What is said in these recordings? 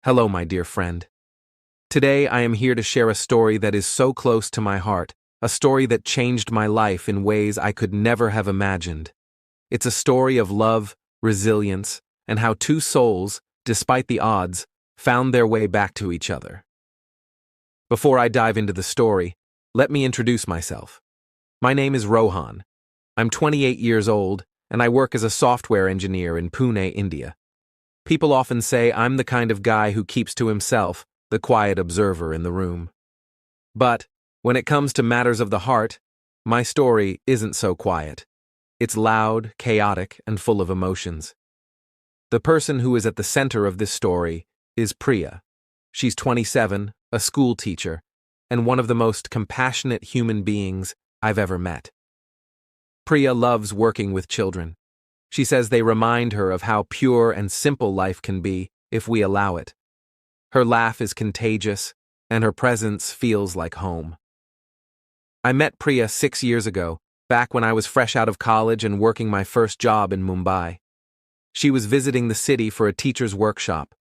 Hello, my dear friend. Today I am here to share a story that is so close to my heart, a story that changed my life in ways I could never have imagined. It's a story of love, resilience, and how two souls, despite the odds, found their way back to each other. Before I dive into the story, let me introduce myself. My name is Rohan. I'm 28 years old, and I work as a software engineer in Pune, India. People often say I'm the kind of guy who keeps to himself, the quiet observer in the room. But, when it comes to matters of the heart, my story isn't so quiet. It's loud, chaotic, and full of emotions. The person who is at the center of this story is Priya. She's 27, a school teacher, and one of the most compassionate human beings I've ever met. Priya loves working with children. She says they remind her of how pure and simple life can be if we allow it. Her laugh is contagious, and her presence feels like home. I met Priya 6 years ago, back when I was fresh out of college and working my first job in Mumbai. She was visiting the city for a teacher's workshop.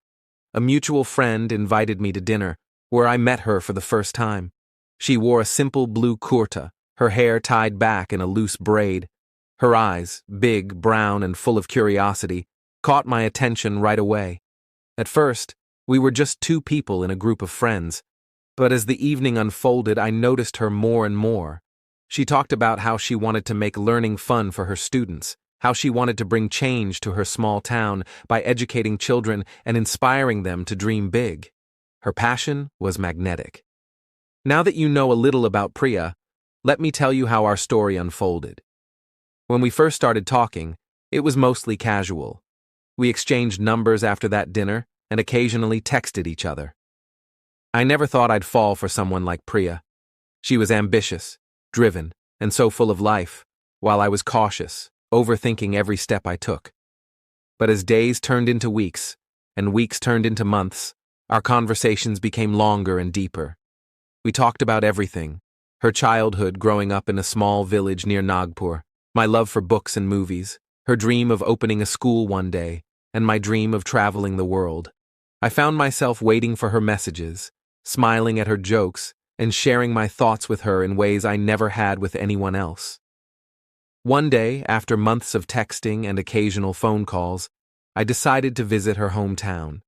A mutual friend invited me to dinner, where I met her for the first time. She wore a simple blue kurta, her hair tied back in a loose braid. Her eyes, big, brown, and full of curiosity, caught my attention right away. At first, we were just two people in a group of friends, but as the evening unfolded, I noticed her more and more. She talked about how she wanted to make learning fun for her students, how she wanted to bring change to her small town by educating children and inspiring them to dream big. Her passion was magnetic. Now that you know a little about Priya, let me tell you how our story unfolded. When we first started talking, it was mostly casual. We exchanged numbers after that dinner and occasionally texted each other. I never thought I'd fall for someone like Priya. She was ambitious, driven, and so full of life, while I was cautious, overthinking every step I took. But as days turned into weeks, and weeks turned into months, our conversations became longer and deeper. We talked about everything: her childhood growing up in a small village near Nagpur, my love for books and movies, her dream of opening a school one day, and my dream of traveling the world. I found myself waiting for her messages, smiling at her jokes, and sharing my thoughts with her in ways I never had with anyone else. One day, after months of texting and occasional phone calls, I decided to visit her hometown.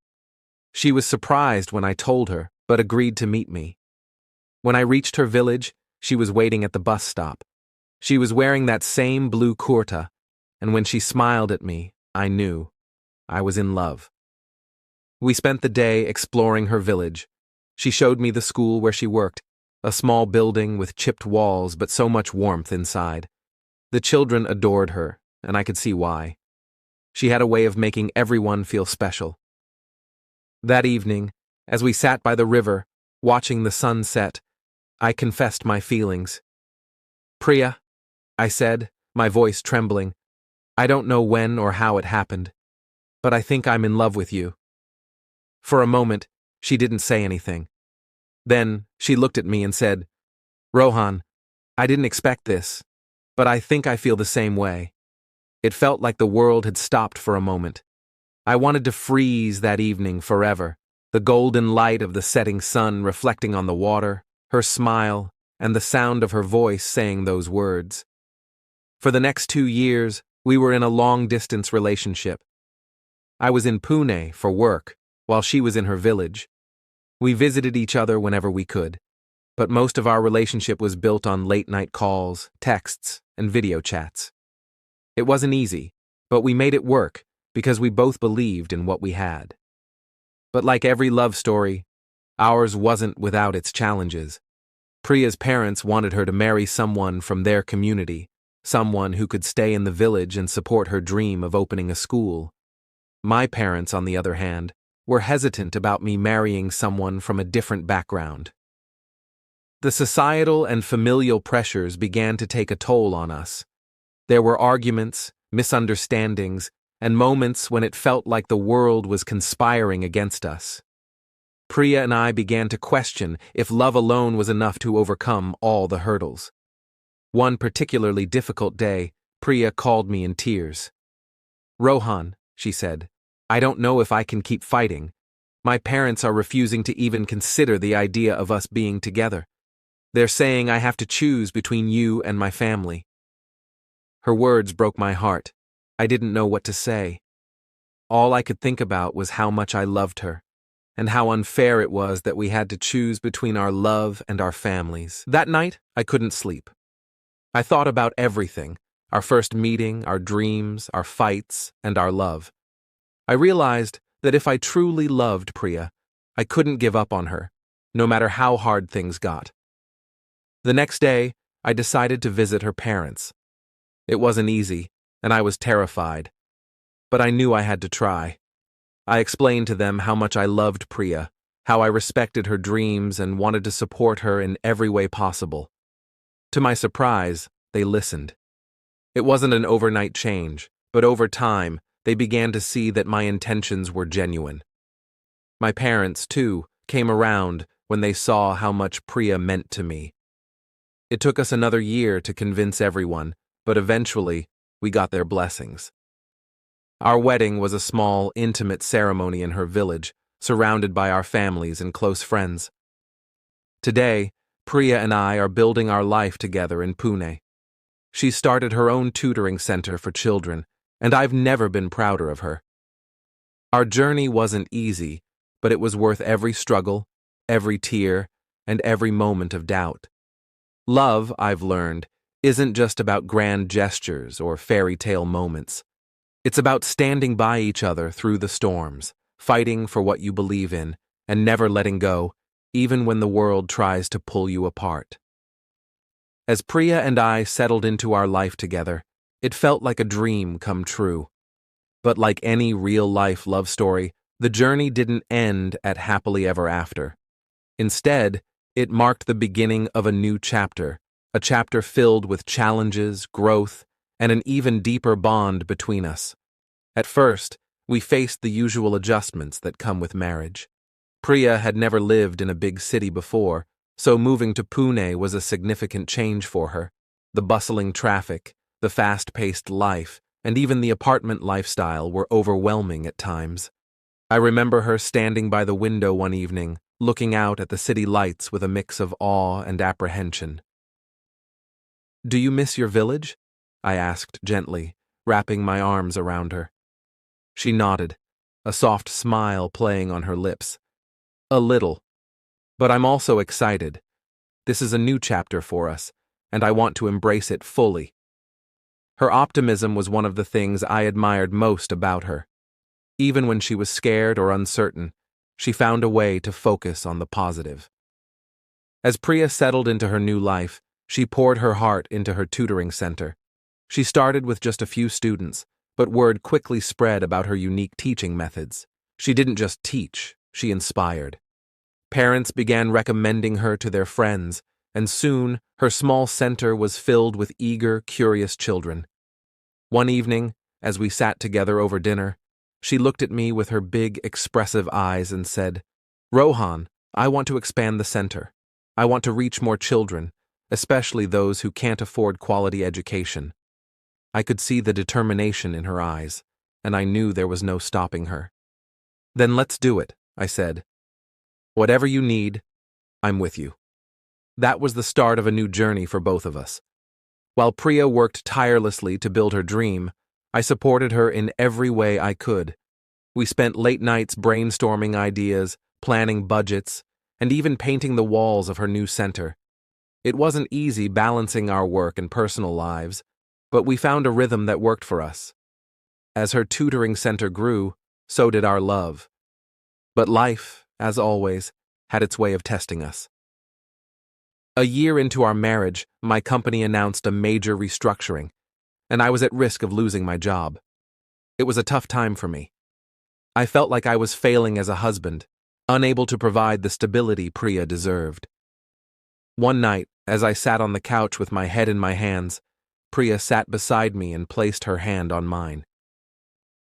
She was surprised when I told her, but agreed to meet me. When I reached her village, she was waiting at the bus stop. She was wearing that same blue kurta, and when she smiled at me, I knew I was in love. We spent the day exploring her village. She showed me the school where she worked, a small building with chipped walls but so much warmth inside. The children adored her, and I could see why. She had a way of making everyone feel special. That evening, as we sat by the river, watching the sun set, I confessed my feelings. "Priya," I said, my voice trembling, "I don't know when or how it happened, but I think I'm in love with you." For a moment, she didn't say anything. Then, she looked at me and said, "Rohan, I didn't expect this, but I think I feel the same way." It felt like the world had stopped for a moment. I wanted to freeze that evening forever, the golden light of the setting sun reflecting on the water, her smile, and the sound of her voice saying those words. For the next 2 years, we were in a long-distance relationship. I was in Pune for work, while she was in her village. We visited each other whenever we could, but most of our relationship was built on late-night calls, texts, and video chats. It wasn't easy, but we made it work because we both believed in what we had. But like every love story, ours wasn't without its challenges. Priya's parents wanted her to marry someone from their community, someone who could stay in the village and support her dream of opening a school. My parents, on the other hand, were hesitant about me marrying someone from a different background. The societal and familial pressures began to take a toll on us. There were arguments, misunderstandings, and moments when it felt like the world was conspiring against us. Priya and I began to question if love alone was enough to overcome all the hurdles. One particularly difficult day, Priya called me in tears. "Rohan," she said, "I don't know if I can keep fighting. My parents are refusing to even consider the idea of us being together. They're saying I have to choose between you and my family." Her words broke my heart. I didn't know what to say. All I could think about was how much I loved her, and how unfair it was that we had to choose between our love and our families. That night, I couldn't sleep. I thought about everything: our first meeting, our dreams, our fights, and our love. I realized that if I truly loved Priya, I couldn't give up on her, no matter how hard things got. The next day, I decided to visit her parents. It wasn't easy, and I was terrified. But I knew I had to try. I explained to them how much I loved Priya, how I respected her dreams and wanted to support her in every way possible. To my surprise, they listened. It wasn't an overnight change, but over time, they began to see that my intentions were genuine. My parents, too, came around when they saw how much Priya meant to me. It took us another year to convince everyone, but eventually, we got their blessings. Our wedding was a small, intimate ceremony in her village, surrounded by our families and close friends. Today, Priya and I are building our life together in Pune. She started her own tutoring center for children, and I've never been prouder of her. Our journey wasn't easy, but it was worth every struggle, every tear, and every moment of doubt. Love, I've learned, isn't just about grand gestures or fairy tale moments. It's about standing by each other through the storms, fighting for what you believe in, and never letting go, even when the world tries to pull you apart. As Priya and I settled into our life together, it felt like a dream come true. But like any real-life love story, the journey didn't end at happily ever after. Instead, it marked the beginning of a new chapter, a chapter filled with challenges, growth, and an even deeper bond between us. At first, we faced the usual adjustments that come with marriage. Priya had never lived in a big city before, so moving to Pune was a significant change for her. The bustling traffic, the fast-paced life, and even the apartment lifestyle were overwhelming at times. I remember her standing by the window one evening, looking out at the city lights with a mix of awe and apprehension. "Do you miss your village?" I asked gently, wrapping my arms around her. She nodded, a soft smile playing on her lips. "A little. But I'm also excited. This is a new chapter for us, and I want to embrace it fully." Her optimism was one of the things I admired most about her. Even when she was scared or uncertain, she found a way to focus on the positive. As Priya settled into her new life, she poured her heart into her tutoring center. She started with just a few students, but word quickly spread about her unique teaching methods. She didn't just teach, she inspired. Parents began recommending her to their friends, and soon her small center was filled with eager, curious children. One evening, as we sat together over dinner, she looked at me with her big, expressive eyes and said, "Rohan, I want to expand the center. I want to reach more children, especially those who can't afford quality education." I could see the determination in her eyes, and I knew there was no stopping her. "Then let's do it," I said. "Whatever you need, I'm with you." That was the start of a new journey for both of us. While Priya worked tirelessly to build her dream, I supported her in every way I could. We spent late nights brainstorming ideas, planning budgets, and even painting the walls of her new center. It wasn't easy balancing our work and personal lives, but we found a rhythm that worked for us. As her tutoring center grew, so did our love. But life, as always, had its way of testing us. A year into our marriage, my company announced a major restructuring, and I was at risk of losing my job. It was a tough time for me. I felt like I was failing as a husband, unable to provide the stability Priya deserved. One night, as I sat on the couch with my head in my hands, Priya sat beside me and placed her hand on mine.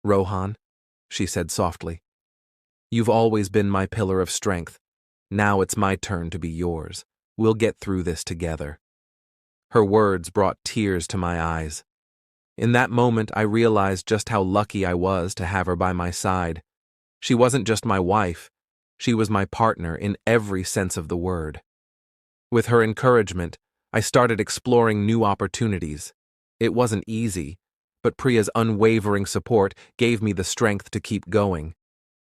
"Rohan," she said softly, "you've always been my pillar of strength. Now it's my turn to be yours. We'll get through this together." Her words brought tears to my eyes. In that moment, I realized just how lucky I was to have her by my side. She wasn't just my wife, She was my partner in every sense of the word. With her encouragement, I started exploring new opportunities. It wasn't easy, but Priya's unwavering support gave me the strength to keep going.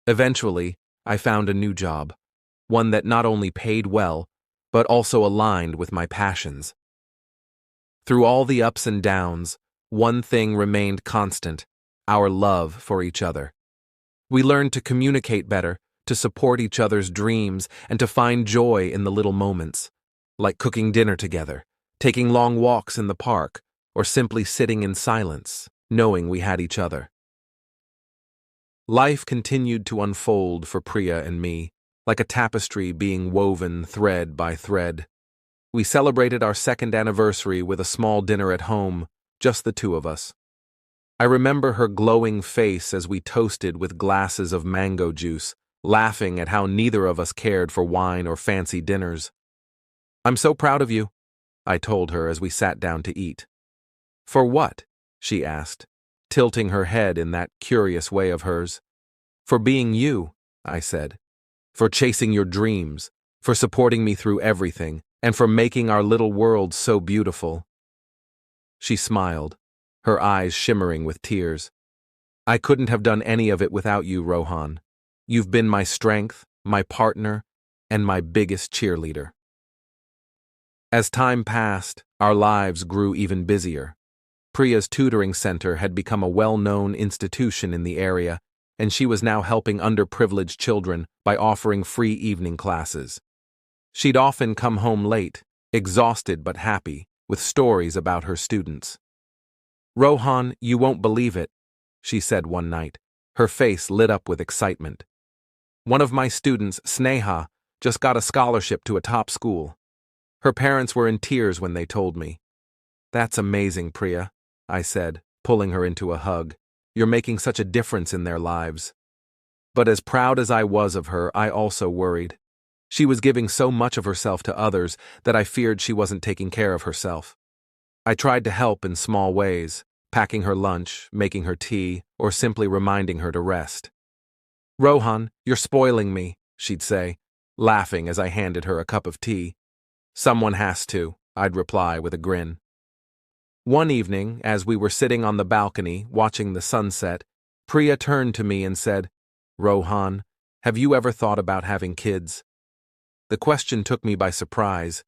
Eventually, I found a new job, one that not only paid well, but also aligned with my passions. Through all the ups and downs, one thing remained constant: our love for each other. We learned to communicate better, to support each other's dreams, and to find joy in the little moments, like cooking dinner together, taking long walks in the park, or simply sitting in silence, knowing we had each other. Life continued to unfold for Priya and me, like a tapestry being woven thread by thread. We celebrated our second anniversary with a small dinner at home, just the two of us. I remember her glowing face as we toasted with glasses of mango juice, laughing at how neither of us cared for wine or fancy dinners. "I'm so proud of you," I told her as we sat down to eat. "For what?" she asked, tilting her head in that curious way of hers. "For being you," I said. "For chasing your dreams, for supporting me through everything, and for making our little world so beautiful." She smiled, her eyes shimmering with tears. "I couldn't have done any of it without you, Rohan. You've been my strength, my partner, and my biggest cheerleader." As time passed, our lives grew even busier. Priya's tutoring center had become a well-known institution in the area, and she was now helping underprivileged children by offering free evening classes. She'd often come home late, exhausted but happy, with stories about her students. "Rohan, you won't believe it," she said one night, her face lit up with excitement. "One of my students, Sneha, just got a scholarship to a top school. Her parents were in tears when they told me." "That's amazing, Priya," I said, pulling her into a hug. "You're making such a difference in their lives." But as proud as I was of her, I also worried. She was giving so much of herself to others that I feared she wasn't taking care of herself. I tried to help in small ways, packing her lunch, making her tea, or simply reminding her to rest. "Rohan, you're spoiling me," she'd say, laughing as I handed her a cup of tea. "Someone has to," I'd reply with a grin. One evening, as we were sitting on the balcony watching the sunset, Priya turned to me and said, "Rohan, have you ever thought about having kids?" The question took me by surprise.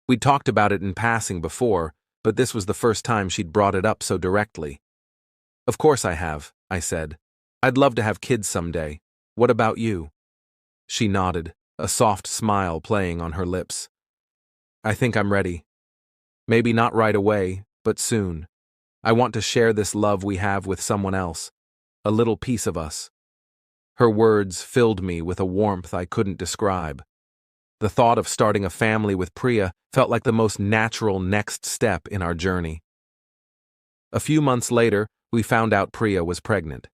We'd talked about it in passing before, but this was the first time she'd brought it up so directly. "Of course I have," I said. "I'd love to have kids someday. What about you?" She nodded, a soft smile playing on her lips. "I think I'm ready. Maybe not right away, but soon. I want to share this love we have with someone else, a little piece of us." Her words filled me with a warmth I couldn't describe. The thought of starting a family with Priya felt like the most natural next step in our journey. A few months later, we found out Priya was pregnant.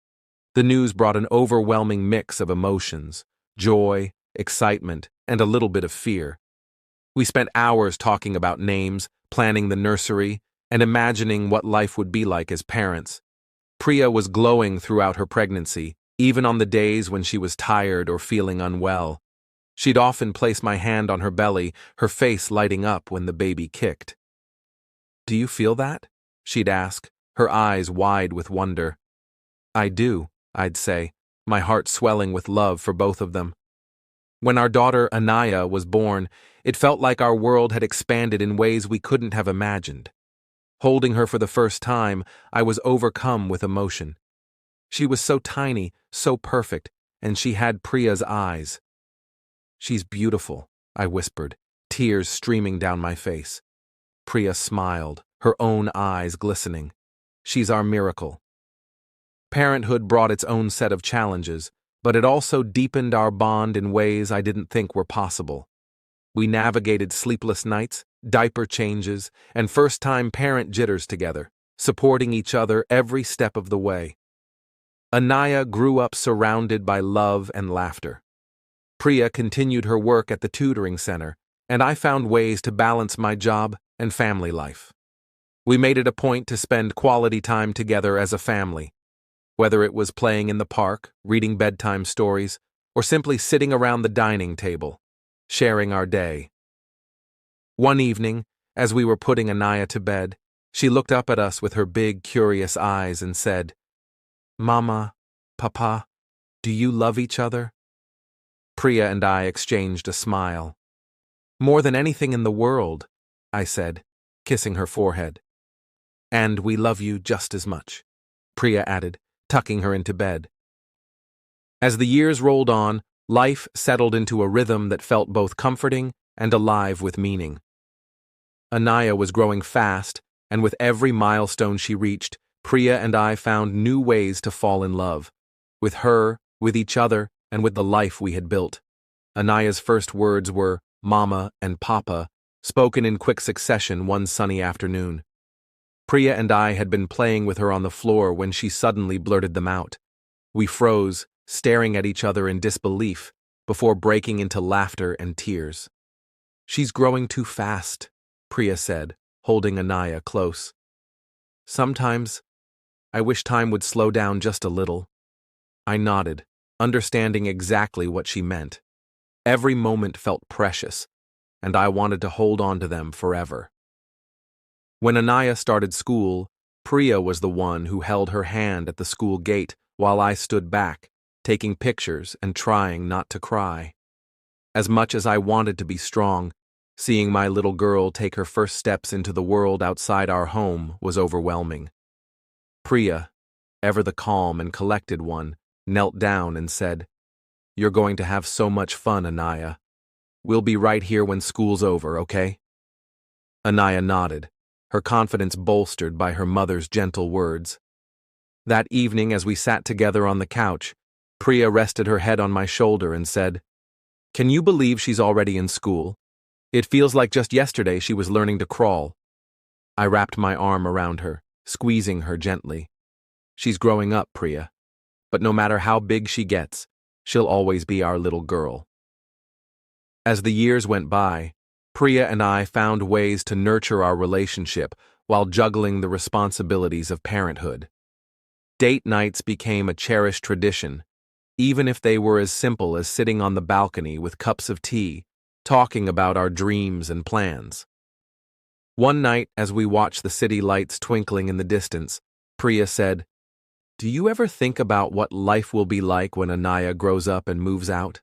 The news brought an overwhelming mix of emotions: joy, excitement, and a little bit of fear. We spent hours talking about names, planning the nursery, and imagining what life would be like as parents. Priya was glowing throughout her pregnancy, even on the days when she was tired or feeling unwell. She'd often place my hand on her belly, her face lighting up when the baby kicked. "Do you feel that?" she'd ask, her eyes wide with wonder. "I do," I'd say, my heart swelling with love for both of them. When our daughter Anaya was born, it felt like our world had expanded in ways we couldn't have imagined. Holding her for the first time, I was overcome with emotion. She was so tiny, so perfect, and she had Priya's eyes. "She's beautiful," I whispered, tears streaming down my face. Priya smiled, her own eyes glistening. "She's our miracle." Parenthood brought its own set of challenges, but it also deepened our bond in ways I didn't think were possible. We navigated sleepless nights, diaper changes, and first-time parent jitters together, supporting each other every step of the way. Anaya grew up surrounded by love and laughter. Priya continued her work at the tutoring center, and I found ways to balance my job and family life. We made it a point to spend quality time together as a family, whether it was playing in the park, reading bedtime stories, or simply sitting around the dining table, sharing our day. One evening, as we were putting Anaya to bed, she looked up at us with her big, curious eyes and said, "Mama, Papa, do you love each other?" Priya and I exchanged a smile. "More than anything in the world," I said, kissing her forehead. "And we love you just as much," Priya added, tucking her into bed. As the years rolled on, life settled into a rhythm that felt both comforting and alive with meaning. Anaya was growing fast, and with every milestone she reached, Priya and I found new ways to fall in love. With her, with each other, and with the life we had built. Anaya's first words were "Mama" and "Papa," spoken in quick succession one sunny afternoon. Priya and I had been playing with her on the floor when she suddenly blurted them out. We froze, staring at each other in disbelief, before breaking into laughter and tears. "She's growing too fast," Priya said, holding Anaya close. "Sometimes, I wish time would slow down just a little." I nodded, understanding exactly what she meant. Every moment felt precious, and I wanted to hold on to them forever. When Anaya started school, Priya was the one who held her hand at the school gate while I stood back, taking pictures and trying not to cry. As much as I wanted to be strong, seeing my little girl take her first steps into the world outside our home was overwhelming. Priya, ever the calm and collected one, knelt down and said, "You're going to have so much fun, Anaya. We'll be right here when school's over, okay?" Anaya nodded, her confidence bolstered by her mother's gentle words. That evening, as we sat together on the couch, Priya rested her head on my shoulder and said, "Can you believe she's already in school? It feels like just yesterday she was learning to crawl." I wrapped my arm around her, squeezing her gently. "She's growing up, Priya. But no matter how big she gets, she'll always be our little girl." As the years went by, Priya and I found ways to nurture our relationship while juggling the responsibilities of parenthood. Date nights became a cherished tradition, even if they were as simple as sitting on the balcony with cups of tea, talking about our dreams and plans. One night, as we watched the city lights twinkling in the distance, Priya said, "Do you ever think about what life will be like when Anaya grows up and moves out?"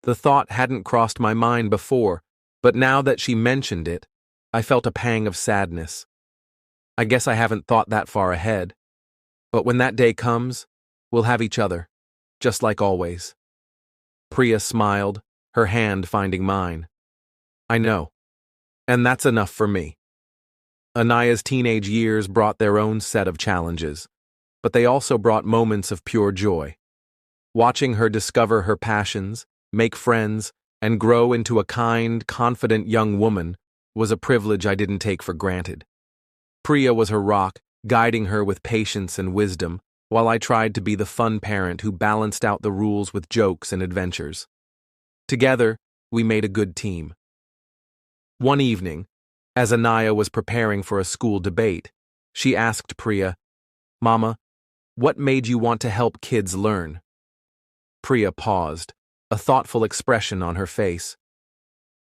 The thought hadn't crossed my mind before, but now that she mentioned it, I felt a pang of sadness. I guess I haven't thought that far ahead. But when that day comes, we'll have each other, just like always. Priya smiled, her hand finding mine. "I know. And that's enough for me." Anaya's teenage years brought their own set of challenges, but they also brought moments of pure joy. Watching her discover her passions, make friends, and grow into a kind, confident young woman was a privilege I didn't take for granted. Priya was her rock, guiding her with patience and wisdom, while I tried to be the fun parent who balanced out the rules with jokes and adventures. Together, we made a good team. One evening, as Anaya was preparing for a school debate, she asked Priya, "Mama, what made you want to help kids learn?" Priya paused, a thoughtful expression on her face.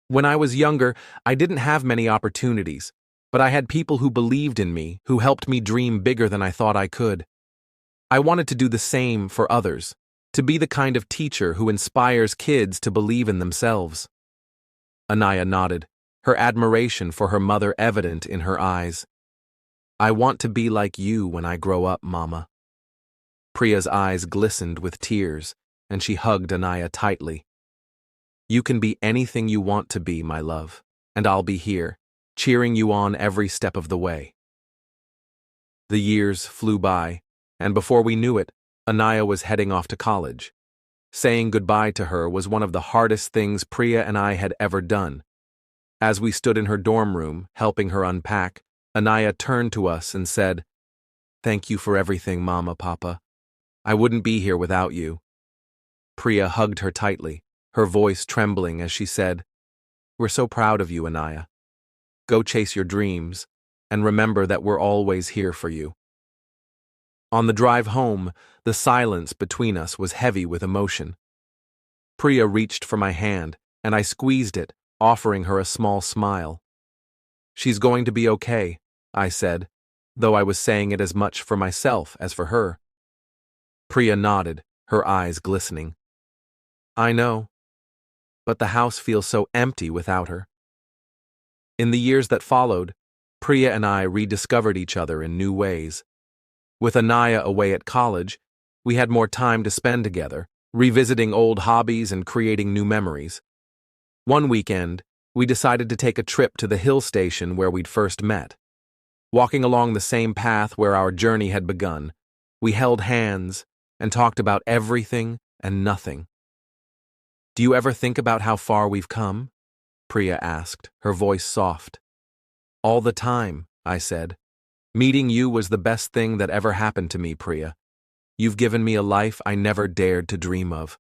"When I was younger, I didn't have many opportunities, but I had people who believed in me, who helped me dream bigger than I thought I could. I wanted to do the same for others, to be the kind of teacher who inspires kids to believe in themselves." Anaya nodded, her admiration for her mother evident in her eyes. "I want to be like you when I grow up, Mama." Priya's eyes glistened with tears, and she hugged Anaya tightly. "You can be anything you want to be, my love, and I'll be here, cheering you on every step of the way." The years flew by, and before we knew it, Anaya was heading off to college. Saying goodbye to her was one of the hardest things Priya and I had ever done. As we stood in her dorm room, helping her unpack, Anaya turned to us and said, "Thank you for everything, Mama, Papa. I wouldn't be here without you." Priya hugged her tightly, her voice trembling as she said, "We're so proud of you, Anaya. Go chase your dreams, and remember that we're always here for you." On the drive home, the silence between us was heavy with emotion. Priya reached for my hand, and I squeezed it, offering her a small smile. "She's going to be okay," I said, though I was saying it as much for myself as for her. Priya nodded, her eyes glistening. "I know. But the house feels so empty without her." In the years that followed, Priya and I rediscovered each other in new ways. With Anaya away at college, we had more time to spend together, revisiting old hobbies and creating new memories. One weekend, we decided to take a trip to the hill station where we'd first met. Walking along the same path where our journey had begun, we held hands and talked about everything and nothing. "Do you ever think about how far we've come?" Priya asked, her voice soft. "All the time," I said. "Meeting you was the best thing that ever happened to me, Priya. You've given me a life I never dared to dream of."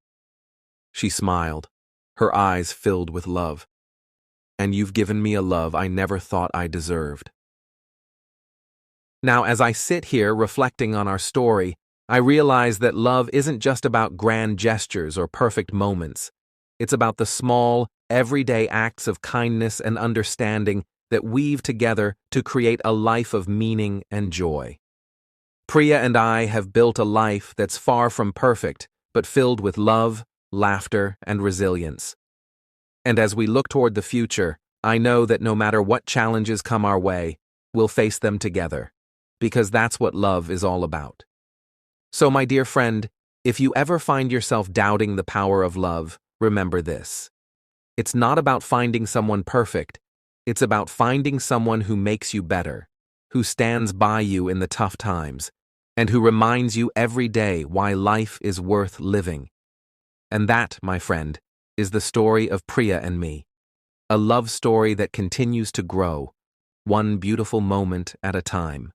She smiled, her eyes filled with love. "And you've given me a love I never thought I deserved." Now, as I sit here reflecting on our story, I realize that love isn't just about grand gestures or perfect moments. It's about the small, everyday acts of kindness and understanding that weave together to create a life of meaning and joy. Priya and I have built a life that's far from perfect, but filled with love, laughter, and resilience. And as we look toward the future, I know that no matter what challenges come our way, we'll face them together, because that's what love is all about. So, my dear friend, if you ever find yourself doubting the power of love, remember this. It's not about finding someone perfect. It's about finding someone who makes you better, who stands by you in the tough times, and who reminds you every day why life is worth living. And that, my friend, is the story of Priya and me. A love story that continues to grow, one beautiful moment at a time.